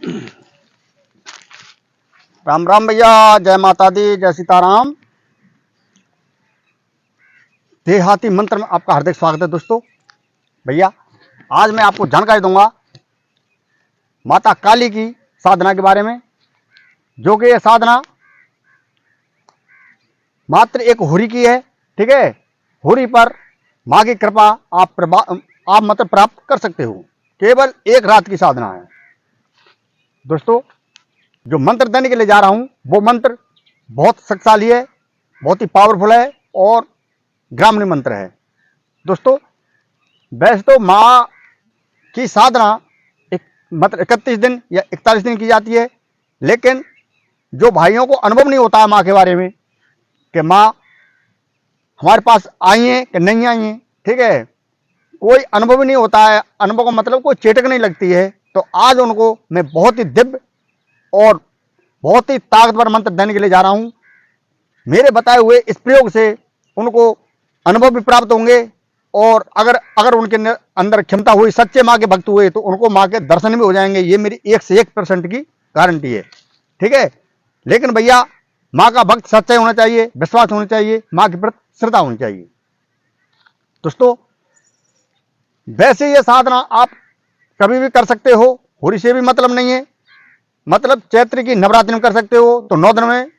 राम राम भैया, जय माता दी, जय सीताराम। देहाती मंत्र में आपका हार्दिक स्वागत है दोस्तों। भैया आज मैं आपको जानकारी दूंगा माता काली की साधना के बारे में, जो कि यह साधना मात्र एक होरी की है। ठीक है, होरी पर माँ की कृपा आप मतलब प्राप्त कर सकते हो। केवल एक रात की साधना है दोस्तों। जो मंत्र देने के लिए जा रहा हूं वो मंत्र बहुत शक्तिशाली है, बहुत ही पावरफुल है और ग्रामीण मंत्र है दोस्तों। वैसे तो माँ की साधना मतलब 31 दिन या 41 दिन की जाती है, लेकिन जो भाइयों को अनुभव नहीं होता है माँ के बारे में कि माँ हमारे पास आई है कि नहीं आई है, ठीक है, कोई अनुभव ही नहीं होता है, अनुभव का मतलब कोई चेटक नहीं लगती है, तो आज उनको मैं बहुत ही दिव्य और बहुत ही ताकतवर मंत्र देने के लिए जा रहा हूं। मेरे बताए हुए इस प्रयोग से उनको अनुभव भी प्राप्त होंगे और अगर उनके अंदर क्षमता हुई, सच्चे माँ के भक्त हुए, तो उनको माँ के दर्शन भी हो जाएंगे। ये मेरी 1 से 1% की गारंटी है। ठीक है, लेकिन भैया माँ का भक्त सच्चा होना चाहिए, विश्वास होना चाहिए, माँ के प्रति श्रद्धा होनी चाहिए दोस्तों। वैसे ये साधना आप कभी भी कर सकते हो, होरी से भी मतलब नहीं है। मतलब चैत्र की नवरात्रि में कर सकते हो तो 9 दिन में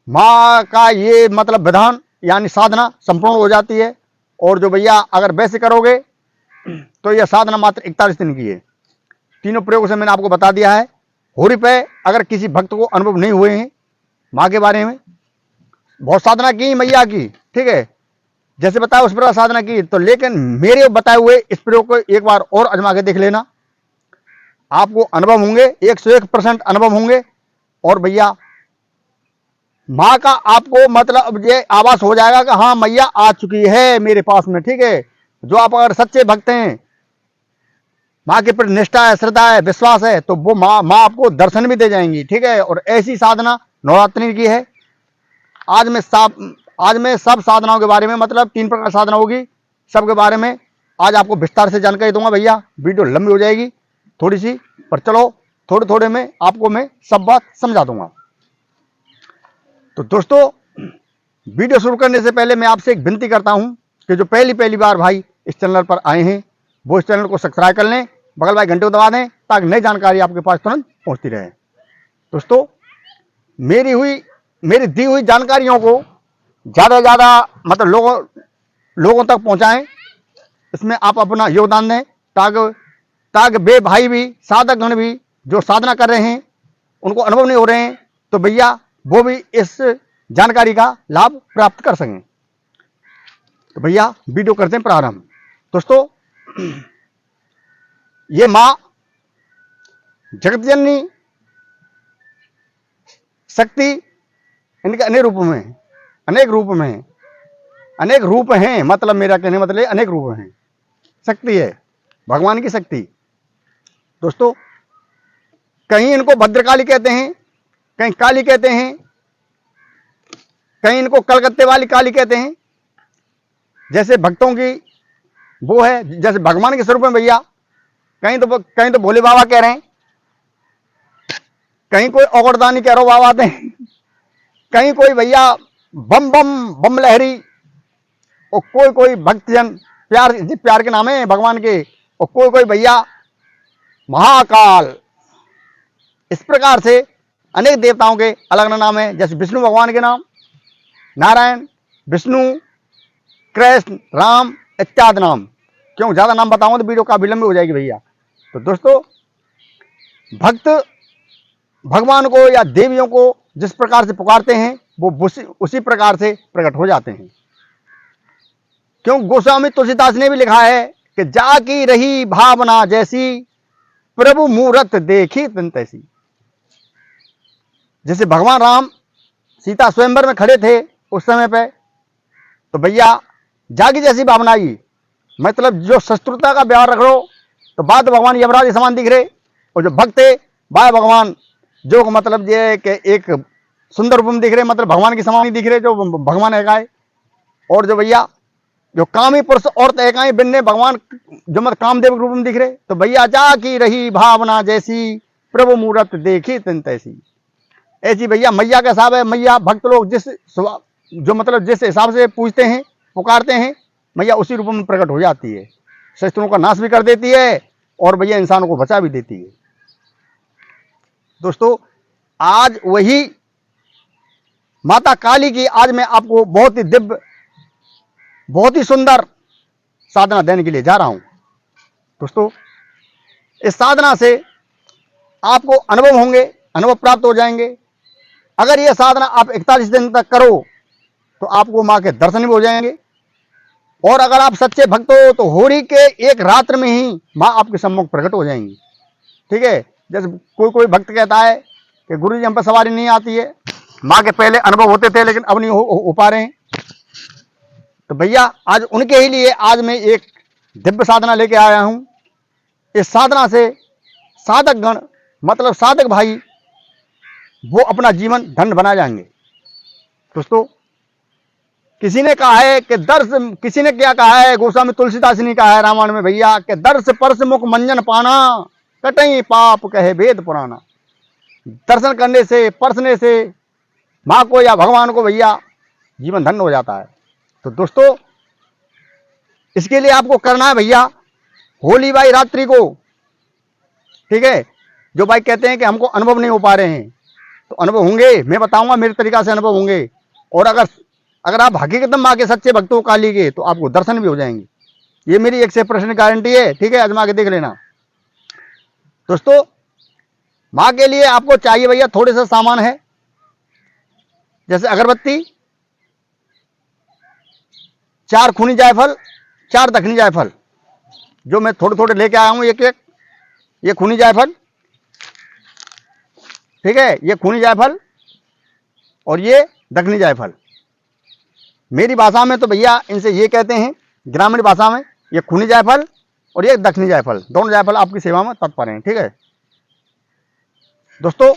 माँ का ये मतलब विधान यानी साधना संपूर्ण हो जाती है। और जो भैया अगर वैसे करोगे तो यह साधना मात्र 41 दिन की है। तीनों प्रयोग से मैंने आपको बता दिया है। होरी पे अगर किसी भक्त को अनुभव नहीं हुए हैं माँ के बारे में, बहुत साधना की मैया की, ठीक है, जैसे बताया उस प्रकार साधना की, तो लेकिन मेरे बताए हुए इस प्रयोग को एक बार और आजमा के देख लेना, आपको अनुभव होंगे, 101% अनुभव होंगे। और भैया माँ का आपको मतलब ये आवाज हो जाएगा कि हाँ मैया आ चुकी है मेरे पास में। ठीक है, जो आप अगर सच्चे भक्त हैं, माँ के प्रति निष्ठा है, श्रद्धा है, विश्वास है, तो वो माँ आपको दर्शन भी दे जाएंगी। ठीक है, और ऐसी साधना नवरात्रि की है। आज मैं सब साधनाओं के बारे में, मतलब 3 प्रकार साधना होगी, सबके बारे में आज आपको विस्तार से जानकारी दूंगा। भैया वीडियो लंबी हो जाएगी थोड़ी सी, पर चलो थोड़े थोड़े में आपको मैं सब बात समझा दूंगा। तो दोस्तों वीडियो शुरू करने से पहले मैं आपसे एक विनती करता हूं कि जो पहली बार भाई इस चैनल पर आए हैं वो इस चैनल को सब्सक्राइब कर लें, बगल वाले घंटे को दबा दें, ताकि नई जानकारी आपके पास तुरंत पहुंचती रहे। दोस्तों मेरी दी हुई जानकारियों को ज़्यादा से ज़्यादा मतलब लोगों तक पहुंचाएं, इसमें आप अपना योगदान दें, ताकि वे भाई भी, साधक गण भी जो साधना कर रहे हैं, उनको अनुभव नहीं हो रहे हैं, तो भैया वो भी इस जानकारी का लाभ प्राप्त कर सकें। तो भैया वीडियो करते हैं प्रारंभ। दोस्तों ये माँ जगत जननी शक्ति, इनके अनेक रूप में है, अनेक रूप हैं, मतलब मेरा कहने मतलब अनेक रूप हैं। शक्ति है भगवान की शक्ति दोस्तों। कहीं इनको भद्रकाली कहते हैं, कहीं काली कहते हैं, कहीं इनको कलकत्ते वाली काली कहते हैं। जैसे भक्तों की वो है, जैसे भगवान के स्वरूप में भैया कहीं तो भोले बाबा कह रहे हैं, कहीं कोई औगड़दानी कह रहे हो बाबा थे, कहीं कोई भैया बम बम बम लहरी, और कोई भक्तजन प्यार के नाम है भगवान के, और कोई भैया महाकाल। इस प्रकार से अनेक देवताओं के अलग अलग नाम है। जैसे विष्णु भगवान के नाम नारायण, विष्णु, कृष्ण, राम इत्यादि नाम। क्यों ज़्यादा नाम बताऊंगा तो वीडियो काफी लंबी हो जाएगी भैया। तो दोस्तों भक्त भगवान को या देवियों को जिस प्रकार से पुकारते हैं वो उसी प्रकार से प्रकट हो जाते हैं। क्यों गोस्वामी तुलसीदास ने भी लिखा है कि जाकी रही भावना जैसी, प्रभु मूरत देखी तन तैसी। जैसे भगवान राम सीता स्वयंवर में खड़े थे उस समय पे, तो भैया जागी जैसी भावना आई, मतलब जो शत्रुता का व्यवहार रख लो तो बाद भगवान यमराज के समान दिख रहे, और जो भक्त थे बाय भगवान जो मतलब ये कि एक सुंदर रूप में दिख रहे, मतलब भगवान के समान ही दिख रहे, जो भगवान है गाय। और जो भैया जो कामी पुरुष औरत एकाई बिन्ने भगवान जो मतलब कामदेव रूप में दिख रहे, तो भैया जा की रही भावना जैसी, प्रभु मूरत देखी तिन तैसी। ऐसी भैया मैया का हिसाब है। मैया भक्त लोग जो मतलब जिस हिसाब से पूछते हैं, पुकारते हैं, मैया उसी रूप में प्रकट हो जाती है। शस्त्रों का नाश भी कर देती है और भैया इंसानों को बचा भी देती है। दोस्तों, आज वही माता काली की आज मैं आपको बहुत ही दिव्य, बहुत ही सुंदर साधना देने के लिए जा रहा हूं। दोस्तों, इस साधना से आपको अनुभव होंगे, अनुभव प्राप्त हो जाएंगे। अगर यह साधना आप 41 दिन तक करो तो आपको मां के दर्शन भी हो जाएंगे। और अगर आप सच्चे भक्त हो तो होली के एक रात्र में ही मां आपके सम्मुख प्रकट हो जाएंगी। ठीक है। जैसे कोई भक्त कहता है कि गुरुजी हम पर सवारी नहीं आती है, मां के पहले अनुभव होते थे लेकिन अब नहीं हो पा रहे हैं, तो भैया आज उनके ही लिए आज मैं एक दिव्य साधना लेके आया हूं। इस साधना से साधक गण मतलब साधक भाई वो अपना जीवन धन्य बना जाएंगे। दोस्तों, किसी ने कहा है कि किसी ने क्या कहा है, गोस्वामी तुलसीदास ने कहा है रामायण में भैया कि दर्श परस मुख मंजन पाना, कटई पाप कहे वेद पुराना। दर्शन करने से, परसने से मां को या भगवान को भैया जीवन धन्य हो जाता है। तो दोस्तों, इसके लिए आपको करना है भैया होली बाई रात्रि को। ठीक है। जो भाई कहते हैं कि हमको अनुभव नहीं हो पा रहे हैं, तो अनुभव होंगे, मैं बताऊंगा मेरे तरीका से अनुभव होंगे। और अगर आप हकीकत में मां के सच्चे भक्त हो काली के, तो आपको दर्शन भी हो जाएंगे। ये मेरी 100% गारंटी है। ठीक है, आजमा के देख लेना। दोस्तों, मां के लिए आपको चाहिए भैया थोड़े सा सामान है, जैसे अगरबत्ती, 4 खूनी जायफल, 4 दक्षिणी जायफल, जो मैं थोड़े थोड़े लेके आया हूं एक एक। ये खूनी जायफल, ठीक है, ये खूनी जायफल और ये दक्षिणी जायफल। मेरी भाषा में तो भैया इनसे ये कहते हैं, ग्रामीण भाषा में, ये खूनी जायफल और ये दक्षिणी जायफल। दोनों जायफल आपकी सेवा में तत्पर हैं। ठीक है दोस्तों,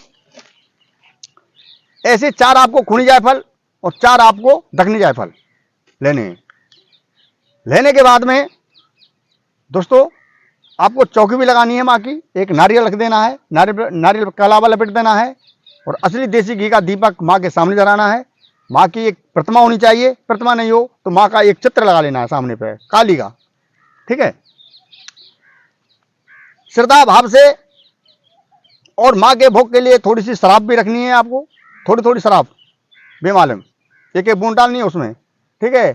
ऐसे 4 आपको खूनी जायफल और 4 आपको दक्षिणी जायफल लेने हैं। लेने के बाद में दोस्तों आपको चौकी भी लगानी है माँ की, एक नारियल रख देना है, नारियल का अलावा लपेट देना है, और असली देसी घी का दीपक माँ के सामने जलाना है। माँ की एक प्रतिमा होनी चाहिए, प्रतिमा नहीं हो तो माँ का एक चित्र लगा लेना है सामने पे, काली का। ठीक है। श्रद्धा भाव से, और माँ के भोग के लिए थोड़ी सी शराब भी रखनी है आपको, थोड़ी थोड़ी शराब बेमालूम, एक एक बूंद डालनी है उसमें। ठीक है।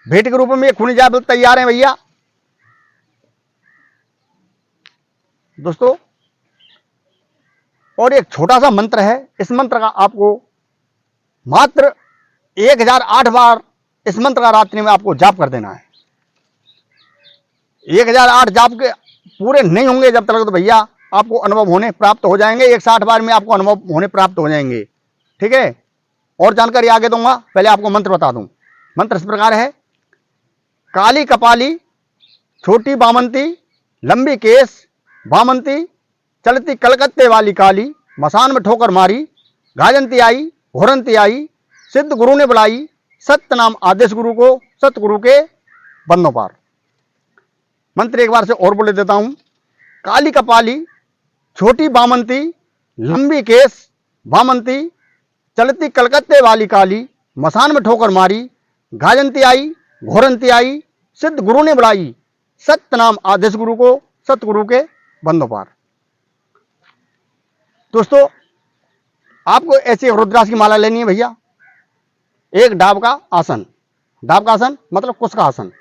भेंट के रूप में खूनी जायफल तैयार है भैया। दोस्तों, और एक छोटा सा मंत्र है, इस मंत्र का आपको मात्र 1008 बार इस मंत्र का रात्रि में आपको जाप कर देना है। 1008 जाप के पूरे नहीं होंगे जब तक, तो भैया आपको अनुभव होने प्राप्त हो जाएंगे। 160 बार में आपको अनुभव होने प्राप्त हो जाएंगे। ठीक है। और जानकारी आगे दूंगा, पहले आपको मंत्र बता दूं। मंत्र इस प्रकार है, काली कपाली छोटी बामंती, लंबी केस बामंती, चलती कलकत्ते वाली काली, मसान में ठोकर मारी, गाजंती आई घोरंती आई, सिद्ध गुरु ने बुलाई, सत्य नाम आदेश गुरु को, सतगुरु के बंदों पार। मंत्र एक बार से और बोले देता हूं, काली कपाली छोटी बामंती, लंबी केस बामंती, चलती कलकत्ते वाली काली, मसान में ठोकर मारी, गाजंती आई घोरंती आई, सिद्ध गुरु ने बुलाई, सत्य नाम आदेश गुरु को, सतगुरु के बंदों पार। दोस्तों, आपको ऐसी रुद्राक्ष की माला लेनी है भैया। एक डाब का आसन, डाब का आसन मतलब कुश का आसन।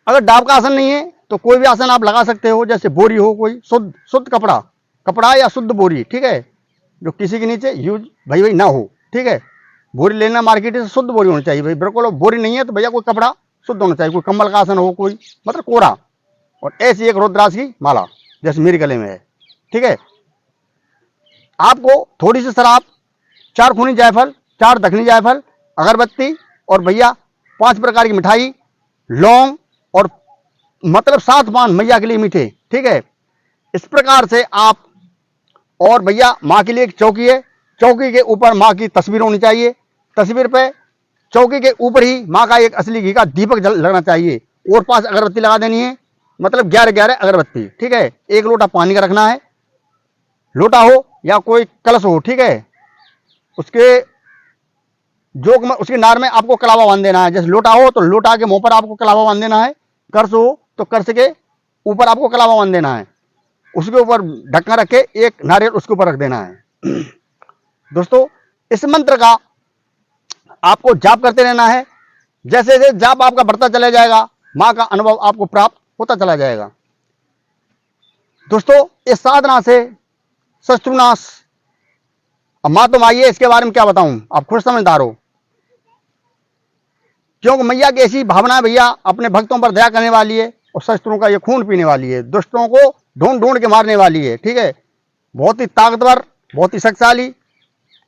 अगर डाब का आसन नहीं है तो कोई भी आसन आप लगा सकते हो, जैसे बोरी हो, कोई शुद्ध कपड़ा या शुद्ध बोरी। ठीक है, जो किसी के नीचे यूज भाई ना हो। ठीक है। बोरी लेना मार्केट से शुद्ध बोरी होनी चाहिए भाई, बिल्कुल बोरी नहीं है तो भैया कोई कपड़ा शुद्ध होना चाहिए, कोई कंबल का आसन हो, कोई मतलब कोरा। और ऐसी एक रुद्राक्ष की माला जैसे मेरे गले में है। ठीक है। आपको थोड़ी सी शराब, 4 खूनी जायफल, 4 दक्षिणी जायफल, अगरबत्ती और भैया 5 प्रकार की मिठाई, लौंग और मतलब 7 पान मैया के लिए मीठे। ठीक है। इस प्रकार से आप, और भैया माँ के लिए एक चौकी है, चौकी के ऊपर माँ की तस्वीर होनी चाहिए। तस्वीर पे चौकी के ऊपर ही माँ का एक असली घी का दीपक लगना चाहिए, और 5 अगरबत्ती लगा देनी है। मतलब 11-11 अगरबत्ती, ठीक है। 1 लोटा पानी का रखना है, लोटा हो या कोई कलश हो, ठीक है। उसके जोक में, उसकी नार में आपको कलावा बांध देना है। जैसे लोटा हो तो लोटा के मुंह पर आपको कलावा बांध देना है, कर्स हो तो कर्स के ऊपर आपको कलावा बांध देना है, उसके ऊपर ढक्कन रख के एक नारियल उसके ऊपर रख देना है। दोस्तों, इस मंत्र का आपको जाप करते रहना है। जैसे जैसे जाप आपका बढ़ता चला जाएगा, मां का अनुभव आपको प्राप्त होता चला जाएगा। दोस्तों, इस साधना से शत्रुनाश, अब मां तुम आइए, इसके बारे में क्या बताऊं, आप खुद समझदार हो। क्योंकि मैया की ऐसी भावना है भैया, अपने भक्तों पर दया करने वाली है और शस्त्रों का ये खून पीने वाली है, दुष्टों को ढूंढ ढूंढ के मारने वाली है, ठीक है। बहुत ही ताकतवर, बहुत ही शक्तिशाली,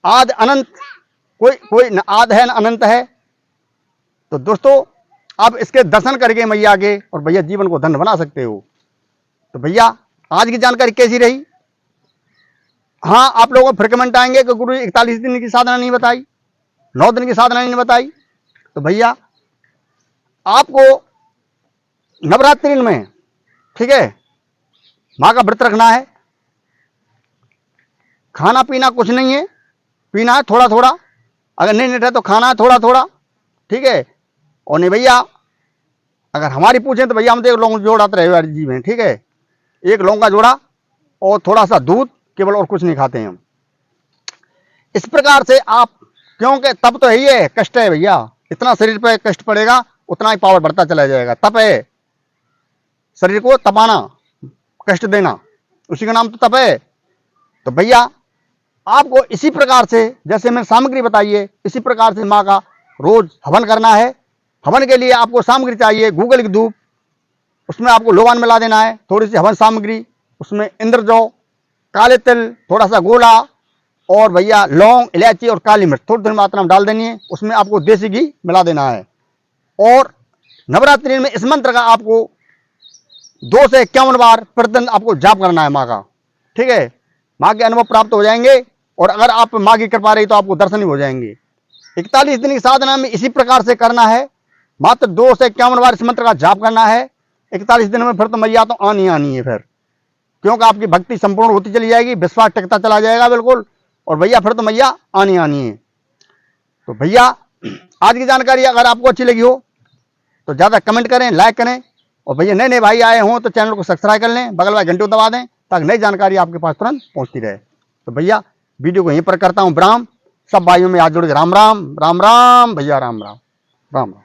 आद अनंत, कोई न आद है न अनंत है। तो दोस्तों, आप इसके दर्शन करके मैया के और भैया जीवन को धन्य बना सकते हो। तो भैया, आज की जानकारी कैसी रही? हाँ, आप लोगों को फिर कमेंट आएंगे कि गुरु 41 दिन की साधना नहीं बताई, 9 दिन की साधना नहीं बताई। तो भैया, आपको नवरात्रि में, ठीक है, मां का व्रत रखना है। खाना पीना कुछ नहीं है, पीना है थोड़ा थोड़ा, अगर नहीं नेट है तो खाना है थोड़ा थोड़ा, ठीक है। और नहीं भैया, अगर हमारी पूछें तो भैया हम तो 1 लौंग जोड़ाते रहे हमारे जीवन में, ठीक है। 1 लौंग का जोड़ा और थोड़ा सा दूध, केवल, और कुछ नहीं खाते हैं हम। इस प्रकार से आप, क्योंकि तप तो है ही है, कष्ट है भैया, इतना शरीर पर कष्ट पड़ेगा उतना ही पावर बढ़ता चला जाएगा। तप है, शरीर को तपाना, कष्ट देना, उसी का नाम तो तप है। तो भैया, आपको इसी प्रकार से, जैसे मैंने सामग्री बताई है, इसी प्रकार से माँ का रोज हवन करना है। हवन के लिए आपको सामग्री चाहिए, गूगल की धूप, उसमें आपको लोबान मिला देना है, थोड़ी सी हवन सामग्री, उसमें इंद्रजौ, काले तिल, थोड़ा सा गोला, और भैया लौंग, इलायची और काली मिर्च थोड़ी थोड़ी मात्रा में डाल देनी है। उसमें आपको देसी घी मिला देना है। और नवरात्रि में इस मंत्र का आपको 2 से 51 बार प्रतिदिन आपको जाप करना है माँ का, ठीक है। माँ के अनुभव प्राप्त हो जाएंगे, और अगर आप माँ की कृपा रही तो आपको दर्शन ही हो जाएंगे। 41 दिन की साधना में इसी प्रकार से करना है, मात्र 2 से 51 बार इस मंत्र का जाप करना है। 41 दिन में फिर तो मैया तो आनी आनी है फिर, क्योंकि आपकी भक्ति संपूर्ण होती चली जाएगी, विश्वास टिकता चला जाएगा बिल्कुल, और भैया फिर तो मैया आनी आनी है। तो भैया, आज की जानकारी अगर आपको अच्छी लगी हो तो ज़्यादा कमेंट करें, लाइक करें, और भैया नए नए भाई आए हों तो चैनल को सब्सक्राइब कर लें, बगल वाले घंटे को दबा दें, ताकि नई जानकारी आपके पास तुरंत पहुंचती रहे। तो भैया, वीडियो को यहीं पर करता हूं विराम। सब भाइयों में हाथ जोड़ के राम राम, राम राम भैया, राम राम, राम राम।